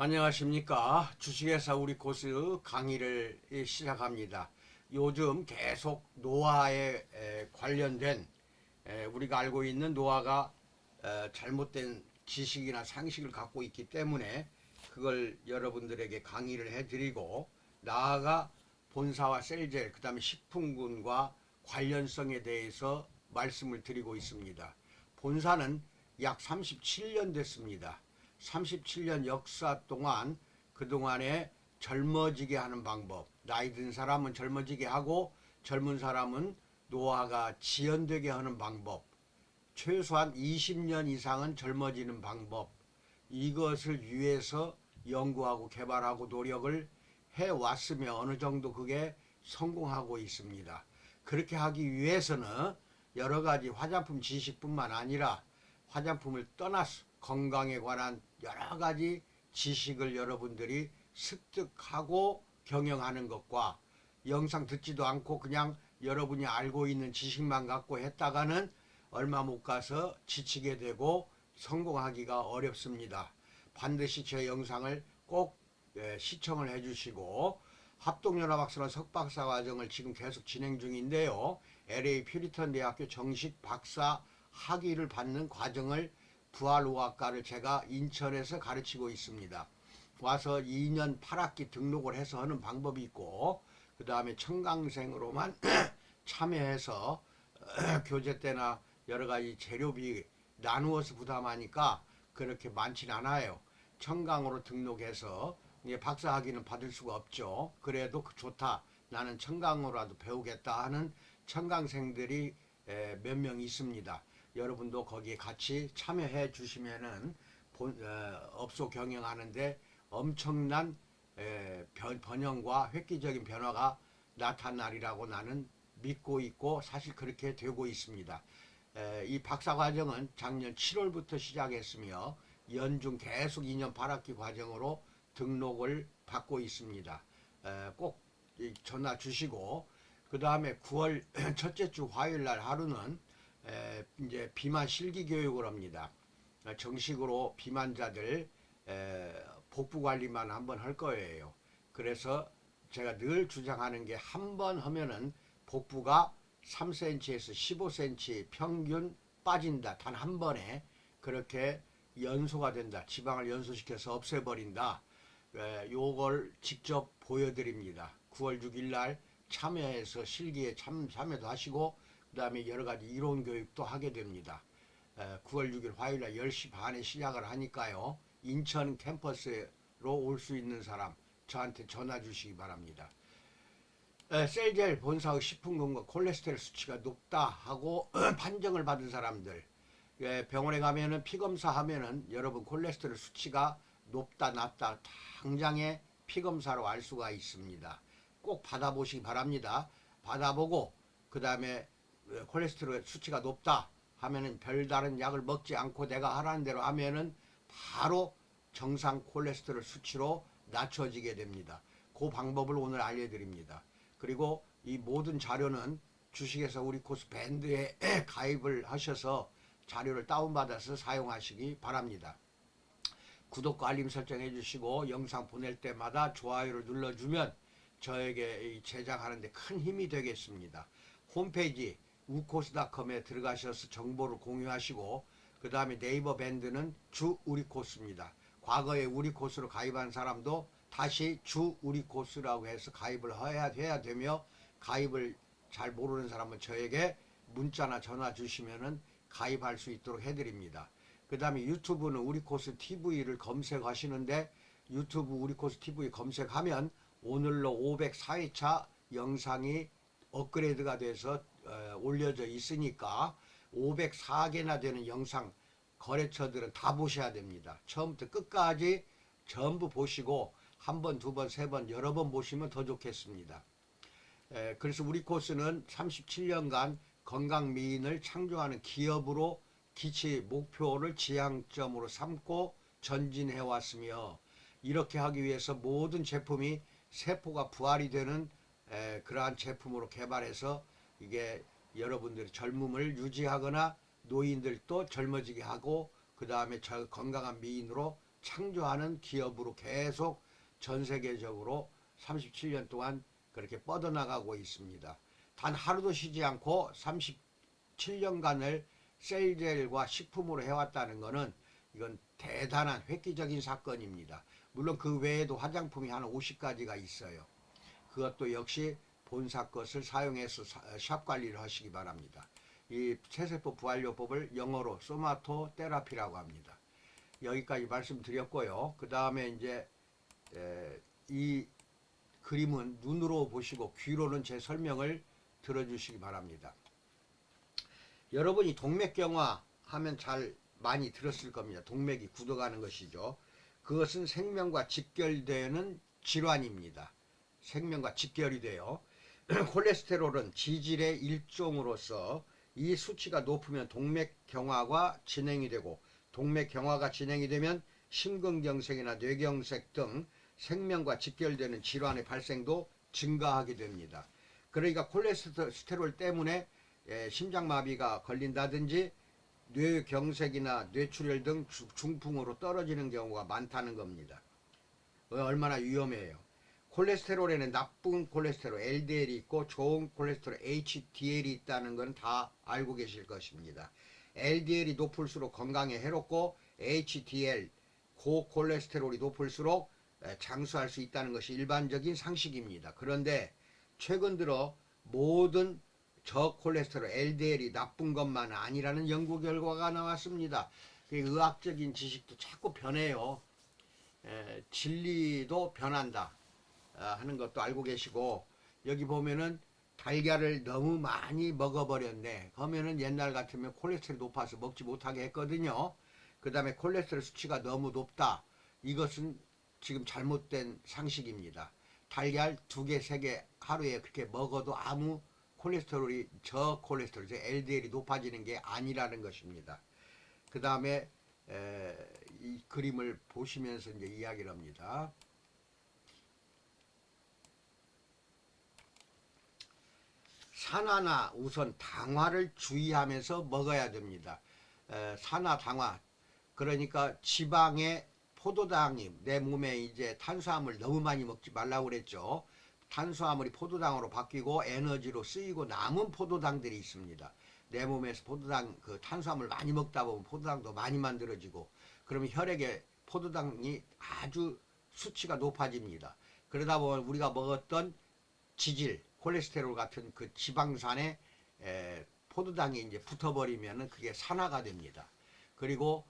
안녕하십니까. 주식회사 우리 코스 강의를 시작합니다. 요즘 계속 노화에 관련된 우리가 알고 있는 노화가 잘못된 지식이나 상식을 갖고 있기 때문에 그걸 여러분들에게 강의를 해드리고, 나아가 본사와 셀젤 그 다음에 식품군과 관련성에 대해서 말씀을 드리고 있습니다. 본사는 약 37년 됐습니다. 37년 역사 동안 그동안에 젊어지게 하는 방법, 나이 든 사람은 젊어지게 하고 젊은 사람은 노화가 지연되게 하는 방법, 최소한 20년 이상은 젊어지는 방법, 이것을 위해서 연구하고 개발하고 노력을 해왔으며 어느 정도 그게 성공하고 있습니다. 그렇게 하기 위해서는 여러 가지 화장품 지식뿐만 아니라 화장품을 떠나서 건강에 관한 여러 가지 지식을 여러분들이 습득하고 경영하는 것과, 영상 듣지도 않고 그냥 여러분이 알고 있는 지식만 갖고 했다가는 얼마 못 가서 지치게 되고 성공하기가 어렵습니다. 반드시 제 영상을 꼭 시청을 해주시고, 합동연합학사나 석박사 과정을 지금 계속 진행 중인데요. LA 퓨리턴 대학교 정식 박사 학위를 받는 과정을 부활의학과를 제가 인천에서 가르치고 있습니다. 와서 2년 8학기 등록을 해서 하는 방법이 있고, 그 다음에 청강생으로만 참여해서 교재 때나 여러 가지 재료비 나누어서 부담하니까 그렇게 많진 않아요. 청강으로 등록해서 박사 학위는 받을 수가 없죠. 그래도 좋다, 나는 청강으로라도 배우겠다 하는 청강생들이 몇 명 있습니다. 여러분도 거기에 같이 참여해 주시면은 업소 경영하는데 엄청난 번영과 획기적인 변화가 나타나리라고 나는 믿고 있고, 사실 그렇게 되고 있습니다. 이 박사과정은 작년 7월부터 시작했으며 연중 계속 2년 8학기 과정으로 등록을 받고 있습니다. 꼭 전화 주시고, 그 다음에 9월 첫째 주 화요일 날 하루는 이제 비만 실기 교육을 합니다. 정식으로 비만자들 복부 관리만 한번 할 거예요. 그래서 제가 늘 주장하는 게, 한 번 하면은 복부가 3cm에서 15cm 평균 빠진다. 단 한 번에 그렇게 연소가 된다. 지방을 연소시켜서 없애버린다. 요걸 직접 보여드립니다. 9월 6일 날 참여해서 실기에 참여도 하시고, 그 다음에 여러 가지 이론 교육도 하게 됩니다. 9월 6일 화요일 날 10시 반에 시작을 하니까요. 인천 캠퍼스로 올 수 있는 사람 저한테 전화 주시기 바랍니다. 셀젤 본사의 식품군과 콜레스테롤 수치가 높다 하고 판정을 받은 사람들, 병원에 가면은 피검사 하면은 여러분 콜레스테롤 수치가 높다 낮다 당장에 피검사로 알 수가 있습니다. 꼭 받아보시기 바랍니다. 받아보고 그 다음에 콜레스테롤 수치가 높다 하면은 별다른 약을 먹지 않고 내가 하라는 대로 하면은 바로 정상 콜레스테롤 수치로 낮춰지게 됩니다. 그 방법을 오늘 알려드립니다. 그리고 이 모든 자료는 주식회사 우리 코스 밴드에 가입을 하셔서 자료를 다운받아서 사용하시기 바랍니다. 구독과 알림 설정 해주시고, 영상 보낼 때마다 좋아요를 눌러주면 저에게 제작하는데 큰 힘이 되겠습니다. 홈페이지 우코스닷컴에 들어가셔서 정보를 공유하시고, 그 다음에 네이버 밴드는 주 우리 코스입니다. 과거에 우리 코스로 가입한 사람도 다시 주 우리 코스라고 해서 가입을 해야 되며, 가입을 잘 모르는 사람은 저에게 문자나 전화 주시면은 가입할 수 있도록 해드립니다. 그 다음에 유튜브는 우리 코스 TV를 검색하시는데, 유튜브 우리 코스 TV 검색하면 오늘로 504회차 영상이 업그레이드가 돼서 올려져 있으니까 504개나 되는 영상 거래처들은 다 보셔야 됩니다. 처음부터 끝까지 전부 보시고 한 번, 두 번, 세 번, 여러 번 보시면 더 좋겠습니다. 그래서 우리 코스는 37년간 건강미인을 창조하는 기업으로 기치 목표를 지향점으로 삼고 전진해 왔으며, 이렇게 하기 위해서 모든 제품이 세포가 부활이 되는 그러한 제품으로 개발해서 이게 여러분들의 젊음을 유지하거나 노인들도 젊어지게 하고, 그 다음에 건강한 미인으로 창조하는 기업으로 계속 전 세계적으로 37년 동안 그렇게 뻗어나가고 있습니다. 단 하루도 쉬지 않고 37년간을 셀젤과 식품으로 해왔다는 것은 이건 대단한 획기적인 사건입니다. 물론 그 외에도 화장품이 한 50가지가 있어요. 그것도 역시 본사 것을 사용해서 샵 관리를 하시기 바랍니다. 이 세세포 부활요법을 영어로 소마토 테라피라고 합니다. 여기까지 말씀드렸고요. 그 다음에 이제 이 그림은 눈으로 보시고 귀로는 제 설명을 들어주시기 바랍니다. 여러분이 동맥경화 하면 잘 많이 들었을 겁니다. 동맥이 굳어가는 것이죠. 그것은 생명과 직결되는 질환입니다. 생명과 직결이 돼요. 콜레스테롤은 지질의 일종으로서 이 수치가 높으면 동맥경화가 진행이 되고, 동맥경화가 진행이 되면 심근경색이나 뇌경색 등 생명과 직결되는 질환의 발생도 증가하게 됩니다. 그러니까 콜레스테롤 때문에 심장마비가 걸린다든지 뇌경색이나 뇌출혈 등 중풍으로 떨어지는 경우가 많다는 겁니다. 얼마나 위험해요. 콜레스테롤에는 나쁜 콜레스테롤 LDL이 있고 좋은 콜레스테롤 HDL이 있다는 건 다 알고 계실 것입니다. LDL이 높을수록 건강에 해롭고 HDL 고콜레스테롤이 높을수록 장수할 수 있다는 것이 일반적인 상식입니다. 그런데 최근 들어 모든 저콜레스테롤 LDL이 나쁜 것만 아니라는 연구 결과가 나왔습니다. 의학적인 지식도 자꾸 변해요. 진리도 변한다 하는 것도 알고 계시고, 여기 보면은 달걀을 너무 많이 먹어버렸네. 그러면은 옛날 같으면 콜레스테롤이 높아서 먹지 못하게 했거든요. 그 다음에 콜레스테롤 수치가 너무 높다. 이것은 지금 잘못된 상식입니다. 달걀 2개, 3개 하루에 그렇게 먹어도 아무 콜레스테롤이 저콜레스테롤, LDL이 높아지는 게 아니라는 것입니다. 그 다음에 이 그림을 보시면서 이제 이야기를 합니다. 산화나 우선 당화를 주의하면서 먹어야 됩니다. 산화, 당화, 그러니까 지방의 포도당이 내 몸에 이제 탄수화물 너무 많이 먹지 말라고 그랬죠. 탄수화물이 포도당으로 바뀌고 에너지로 쓰이고 남은 포도당들이 있습니다. 내 몸에서 포도당, 그 탄수화물 많이 먹다 보면 포도당도 많이 만들어지고, 그러면 혈액에 포도당이 아주 수치가 높아집니다. 그러다 보면 우리가 먹었던 지질, 콜레스테롤 같은 그 지방산에 포도당이 이제 붙어버리면은 그게 산화가 됩니다. 그리고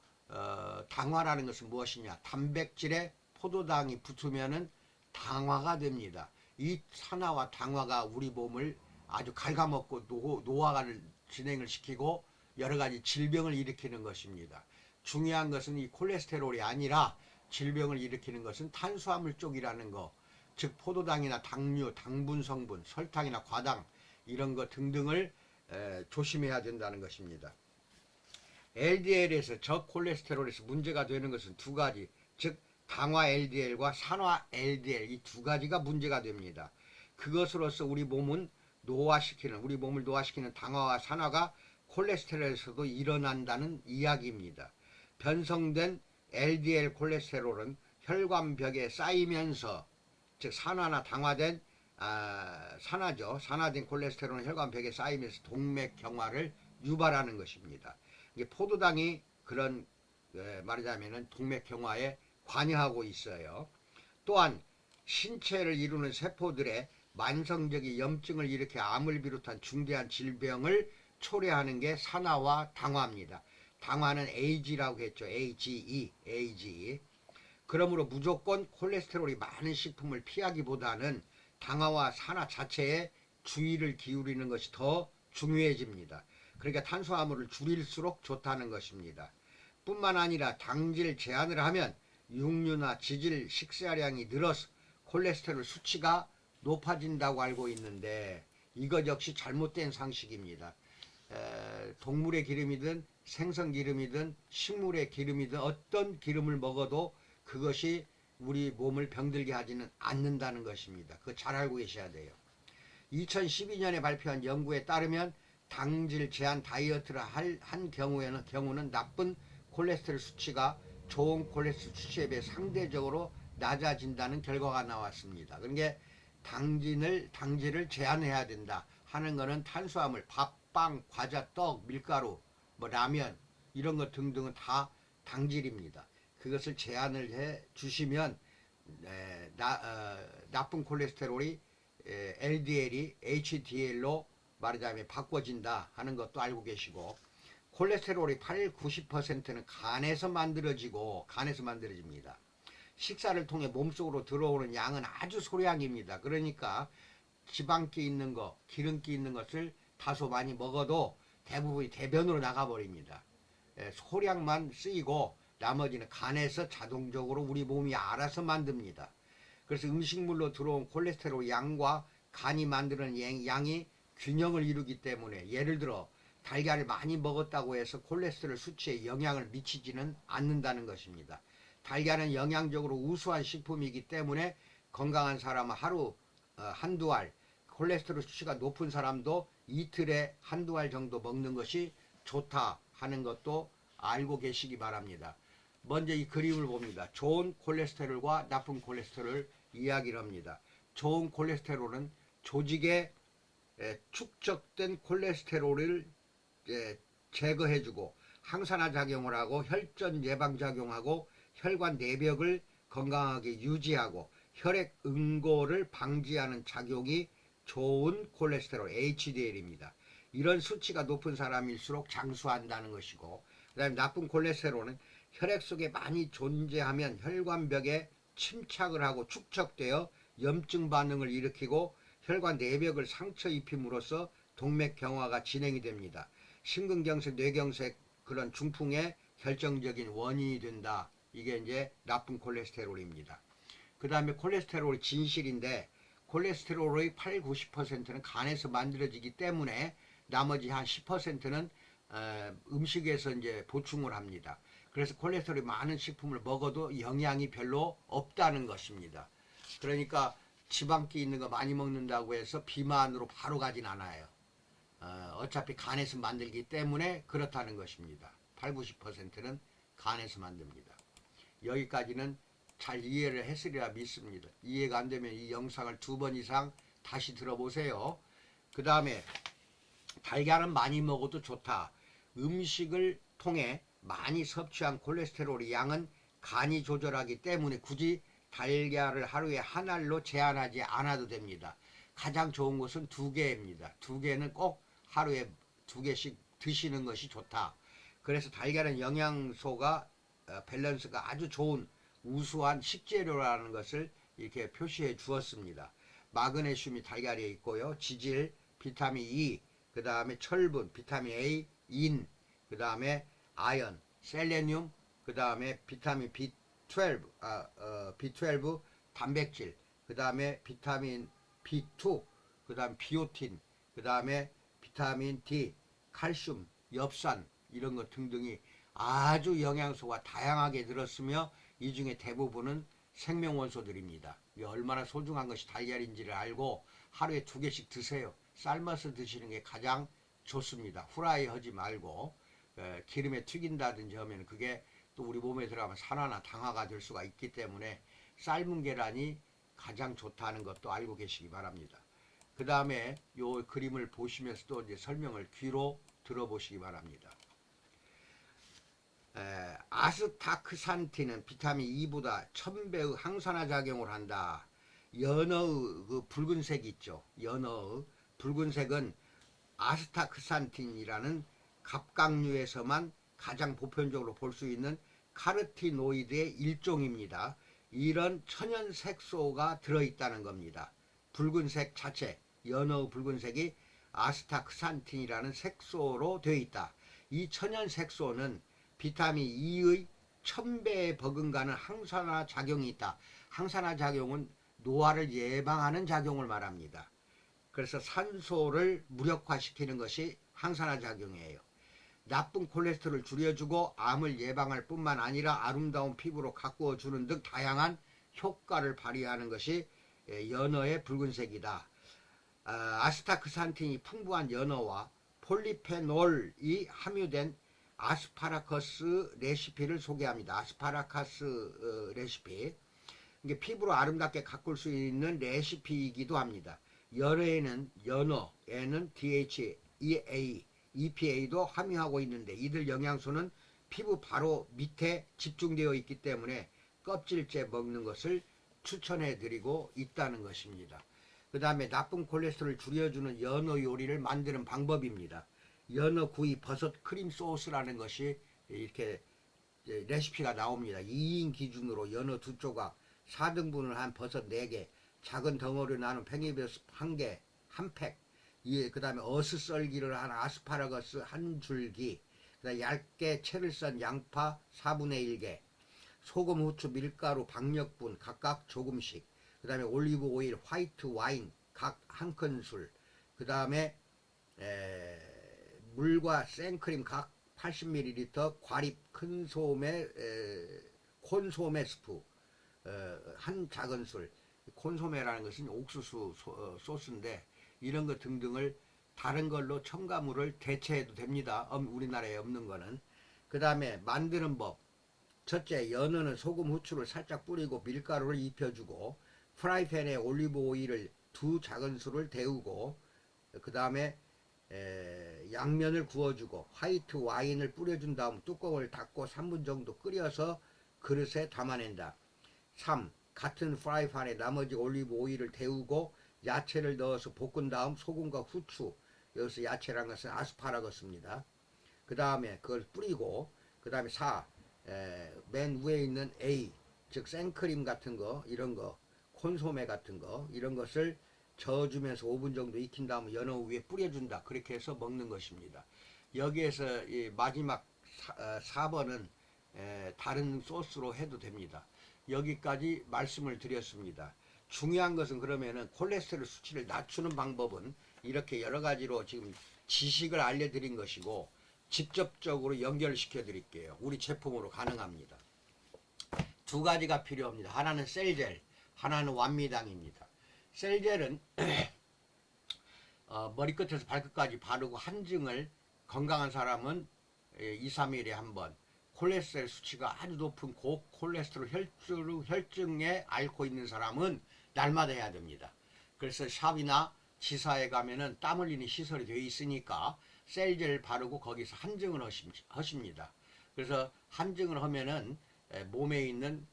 당화라는 것은 무엇이냐? 단백질에 포도당이 붙으면은 당화가 됩니다. 이 산화와 당화가 우리 몸을 아주 갉아먹고 노화를 진행을 시키고 여러 가지 질병을 일으키는 것입니다. 중요한 것은 이 콜레스테롤이 아니라 질병을 일으키는 것은 탄수화물 쪽이라는 거, 즉 포도당이나 당류, 당분 성분, 설탕이나 과당 이런 것 등등을 조심해야 된다는 것입니다. LDL에서 저콜레스테롤에서 문제가 되는 것은 2가지, 즉 당화 LDL과 산화 LDL 이 2가지가 문제가 됩니다. 그것으로서 우리 몸을 노화시키는 당화와 산화가 콜레스테롤에서도 일어난다는 이야기입니다. 변성된 LDL 콜레스테롤은 혈관벽에 쌓이면서, 즉 산화나 당화된 산화된 콜레스테롤은 혈관벽에 쌓이면서 동맥경화를 유발하는 것입니다. 이게 포도당이 그런 말하자면은 동맥경화에 관여하고 있어요. 또한 신체를 이루는 세포들의 만성적인 염증을 일으켜 암을 비롯한 중대한 질병을 초래하는 게 산화와 당화입니다. 당화는 AG라고 했죠. AGE. 그러므로 무조건 콜레스테롤이 많은 식품을 피하기보다는 당화와 산화 자체에 주의를 기울이는 것이 더 중요해집니다. 그러니까 탄수화물을 줄일수록 좋다는 것입니다. 뿐만 아니라 당질 제한을 하면 육류나 지질 식사량이 늘어서 콜레스테롤 수치가 높아진다고 알고 있는데, 이것 역시 잘못된 상식입니다. 동물의 기름이든 생선 기름이든 식물의 기름이든 어떤 기름을 먹어도 그것이 우리 몸을 병들게 하지는 않는다는 것입니다. 그거 잘 알고 계셔야 돼요. 2012년에 발표한 연구에 따르면 당질 제한 다이어트를 한 경우는 나쁜 콜레스테롤 수치가 좋은 콜레스테롤 수치에 비해 상대적으로 낮아진다는 결과가 나왔습니다. 그러니까 당질을 제한해야 된다 하는 것은 탄수화물, 밥, 빵, 과자, 떡, 밀가루, 뭐 라면 이런 것 등등은 다 당질입니다. 그것을 제한을 해 주시면 나쁜 콜레스테롤이 LDL이 HDL로 말하자면 바꿔진다 하는 것도 알고 계시고, 콜레스테롤이 8, 90%는 간에서 만들어집니다. 식사를 통해 몸속으로 들어오는 양은 아주 소량입니다. 그러니까 지방기 있는 거, 기름기 있는 것을 다소 많이 먹어도 대부분이 대변으로 나가버립니다. 소량만 쓰이고 나머지는 간에서 자동적으로 우리 몸이 알아서 만듭니다. 그래서 음식물로 들어온 콜레스테롤 양과 간이 만드는 양이 균형을 이루기 때문에, 예를 들어 달걀을 많이 먹었다고 해서 콜레스테롤 수치에 영향을 미치지는 않는다는 것입니다. 달걀은 영양적으로 우수한 식품이기 때문에 건강한 사람은 하루 한두 알, 콜레스테롤 수치가 높은 사람도 이틀에 한두 알 정도 먹는 것이 좋다 하는 것도 알고 계시기 바랍니다. 먼저 이 그림을 봅니다. 좋은 콜레스테롤과 나쁜 콜레스테롤을 이야기를 합니다. 좋은 콜레스테롤은 조직에 축적된 콜레스테롤을 제거해주고 항산화 작용을 하고 혈전 예방 작용하고 혈관 내벽을 건강하게 유지하고 혈액 응고를 방지하는 작용이 좋은 콜레스테롤 HDL입니다. 이런 수치가 높은 사람일수록 장수한다는 것이고, 그 다음에 나쁜 콜레스테롤은 혈액 속에 많이 존재하면 혈관벽에 침착을 하고 축적되어 염증 반응을 일으키고 혈관 내벽을 상처 입힘으로써 동맥경화가 진행이 됩니다. 심근경색, 뇌경색 그런 중풍의 결정적인 원인이 된다. 이게 이제 나쁜 콜레스테롤입니다. 그 다음에 콜레스테롤이 진실인데, 콜레스테롤의 8, 90%는 간에서 만들어지기 때문에 나머지 한 10%는 음식에서 이제 보충을 합니다. 그래서 콜레스테롤이 많은 식품을 먹어도 영향이 별로 없다는 것입니다. 그러니까 지방기 있는 거 많이 먹는다고 해서 비만으로 바로 가진 않아요. 어차피 간에서 만들기 때문에 그렇다는 것입니다. 8, 90%는 간에서 만듭니다. 여기까지는 잘 이해를 했으리라 믿습니다. 이해가 안 되면 이 영상을 2번 이상 다시 들어보세요. 그 다음에 달걀은 많이 먹어도 좋다. 음식을 통해 많이 섭취한 콜레스테롤의 양은 간이 조절하기 때문에 굳이 달걀을 하루에 한 알로 제한하지 않아도 됩니다. 가장 좋은 것은 2개입니다. 2개는 꼭 하루에 2개씩 드시는 것이 좋다. 그래서 달걀은 영양소가 밸런스가 아주 좋은 우수한 식재료라는 것을 이렇게 표시해 주었습니다. 마그네슘이 달걀에 있고요. 지질, 비타민 E, 그 다음에 철분, 비타민 A, 인, 그 다음에 아연, 셀레늄, 그 다음에 비타민 B12, B12 단백질, 그 다음에 비타민 B2, 그 다음 비오틴, 그 다음에 비타민 D, 칼슘, 엽산 이런 것 등등이 아주 영양소가 다양하게 들었으며 이 중에 대부분은 생명원소들입니다. 얼마나 소중한 것이 달걀인지를 알고 하루에 2개씩 드세요. 삶아서 드시는 게 가장 좋습니다. 후라이 하지 말고 기름에 튀긴다든지 하면 그게 또 우리 몸에 들어가면 산화나 당화가 될 수가 있기 때문에 삶은 계란이 가장 좋다는 것도 알고 계시기 바랍니다. 그 다음에 요 그림을 보시면서도 이제 설명을 귀로 들어보시기 바랍니다. 아스타크산틴은 비타민 E보다 1000배의 항산화 작용을 한다. 연어의 그 붉은색 있죠. 연어의 붉은색은 아스타크산틴이라는 갑각류에서만 가장 보편적으로 볼 수 있는 카르티노이드의 일종입니다. 이런 천연 색소가 들어있다는 겁니다. 붉은색 자체, 연어의 붉은색이 아스타크산틴이라는 색소로 되어 있다. 이 천연 색소는 비타민 E의 1000배에 버금가는 항산화 작용이 있다. 항산화 작용은 노화를 예방하는 작용을 말합니다. 그래서 산소를 무력화시키는 것이 항산화 작용이에요. 나쁜 콜레스테롤을 줄여주고 암을 예방할 뿐만 아니라 아름다운 피부로 가꾸어 주는 등 다양한 효과를 발휘하는 것이 연어의 붉은색이다. 아스타크산틴이 풍부한 연어와 폴리페놀이 함유된 아스파라거스 레시피를 소개합니다. 아스파라거스 레시피. 이게 피부로 아름답게 가꿀 수 있는 레시피이기도 합니다. 연어에는 연어에는 DHEA, EPA도 함유하고 있는데 이들 영양소는 피부 바로 밑에 집중되어 있기 때문에 껍질째 먹는 것을 추천해 드리고 있다는 것입니다. 그 다음에 나쁜 콜레스테롤을 줄여주는 연어 요리를 만드는 방법입니다. 연어 구이 버섯 크림 소스라는 것이 이렇게 레시피가 나옵니다. 2인 기준으로 연어 2조각, 4등분을 한 버섯 4개, 작은 덩어리로 나눈 팽이버섯 1개, 한 팩, 그 다음에 어슷썰기를 한 아스파라거스 1줄기, 그다음에 얇게 채를 썬 양파 4분의 1개, 소금, 후추, 밀가루, 박력분 각각 조금씩, 그 다음에 올리브 오일, 화이트 와인 각 1큰술, 그 다음에 물과 생크림 각 80ml, 과립 큰 소매 콘소메 스프 한 작은술. 콘소메라는 것은 옥수수 소스인데 이런 것 등등을 다른 걸로 첨가물을 대체해도 됩니다. 우리나라에 없는 거는. 그 다음에 만드는 법. 첫째, 연어는 소금, 후추를 살짝 뿌리고 밀가루를 입혀주고 프라이팬에 올리브 오일을 2 작은술을 데우고 그 다음에 양면을 구워주고 화이트 와인을 뿌려준 다음 뚜껑을 닫고 3분 정도 끓여서 그릇에 담아낸다. 3. 같은 프라이팬에 나머지 올리브 오일을 데우고 야채를 넣어서 볶은 다음 소금과 후추, 여기서 야채라는 것은 아스파라거스입니다. 그 다음에 그걸 뿌리고 그 다음에 4. 맨 위에 있는 A, 즉 생크림 같은 거, 이런 거, 콘소메 같은 거, 이런 것을 저어주면서 5분 정도 익힌 다음에 연어 위에 뿌려준다. 그렇게 해서 먹는 것입니다. 여기에서 이 마지막 4번은 다른 소스로 해도 됩니다. 여기까지 말씀을 드렸습니다. 중요한 것은 그러면은 콜레스테롤 수치를 낮추는 방법은 이렇게 여러 가지로 지금 지식을 알려드린 것이고 직접적으로 연결시켜 드릴게요. 우리 제품으로 가능합니다. 2가지가 필요합니다. 하나는 셀젤, 하나는 완미당입니다. 셀젤은 머리끝에서 발끝까지 바르고 한증을 건강한 사람은 2, 3일에 한 번, 콜레스테롤 수치가 아주 높은 고콜레스테롤 혈증에 앓고 있는 사람은 날마다 해야 됩니다. 그래서 샵이나 지사에 가면은 땀 흘리는 시설이 되어 있으니까 셀젤 바르고 거기서 한증을 하십니다. 그래서 한증을 하면은 몸에 있는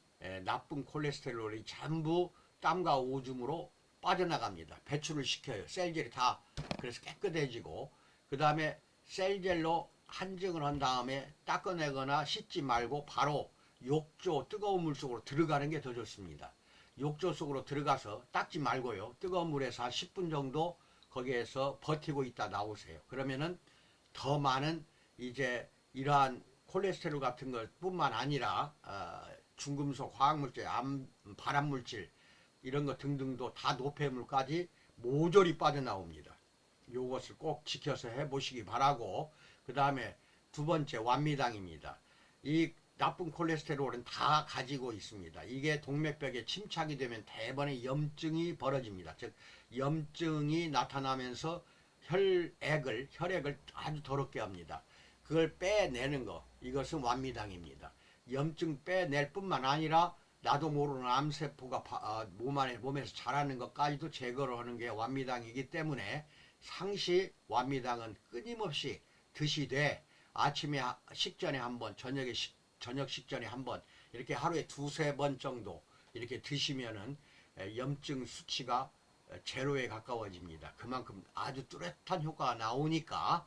나쁜 콜레스테롤이 전부 땀과 오줌으로 빠져나갑니다. 배출을 시켜요. 셀젤이 다 그래서 깨끗해지고 그 다음에 셀젤로 한증을 한 다음에 닦아내거나 씻지 말고 바로 욕조 뜨거운 물 속으로 들어가는 게 더 좋습니다. 욕조 속으로 들어가서 닦지 말고요. 뜨거운 물에서 한 10분 정도 거기에서 버티고 있다 나오세요. 그러면은 더 많은 이제 이러한 콜레스테롤 같은 것 뿐만 아니라 중금속, 화학물질, 발암물질 이런 것 등등도 다 노폐물까지 모조리 빠져나옵니다. 요것을 꼭 지켜서 해보시기 바라고 그 다음에 2번째 완미당입니다. 이 나쁜 콜레스테롤은 다 가지고 있습니다. 이게 동맥벽에 침착이 되면 대번에 염증이 벌어집니다. 즉 염증이 나타나면서 혈액을 아주 더럽게 합니다. 그걸 빼내는 거, 이것은 완미당입니다. 염증 빼낼 뿐만 아니라 나도 모르는 암세포가 몸에서 자라는 것까지도 제거를 하는 게 완미당이기 때문에 상시 완미당은 끊임없이 드시되 아침에 식전에 한 번, 저녁 식전에 한 번, 이렇게 하루에 2-3번 정도 이렇게 드시면은 염증 수치가 제로에 가까워집니다. 그만큼 아주 뚜렷한 효과가 나오니까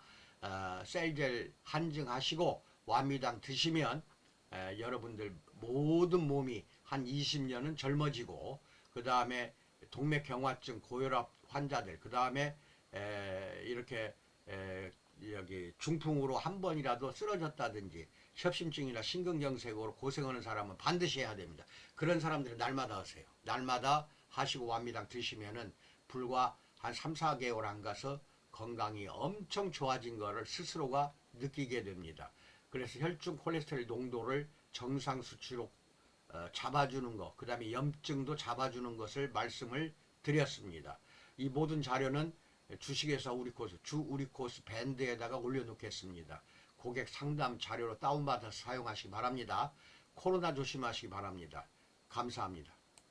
셀젤 한증하시고 완미당 드시면 여러분들 모든 몸이 한 20년은 젊어지고 그 다음에 동맥경화증 고혈압 환자들 그 다음에 이렇게 여기 중풍으로 한 번이라도 쓰러졌다든지 협심증이나 심근경색으로 고생하는 사람은 반드시 해야 됩니다. 그런 사람들은 날마다 하세요. 날마다 하시고 완미당 드시면은 불과 한 3-4개월 안 가서 건강이 엄청 좋아진 거를 스스로가 느끼게 됩니다. 그래서 혈중 콜레스테롤 농도를 정상 수치로 잡아주는 것, 그 다음에 염증도 잡아주는 것을 말씀을 드렸습니다. 이 모든 자료는 주식회사 우리코스, 주 우리코스 밴드에다가 올려놓겠습니다. 고객 상담 자료로 다운받아서 사용하시기 바랍니다. 코로나 조심하시기 바랍니다. 감사합니다.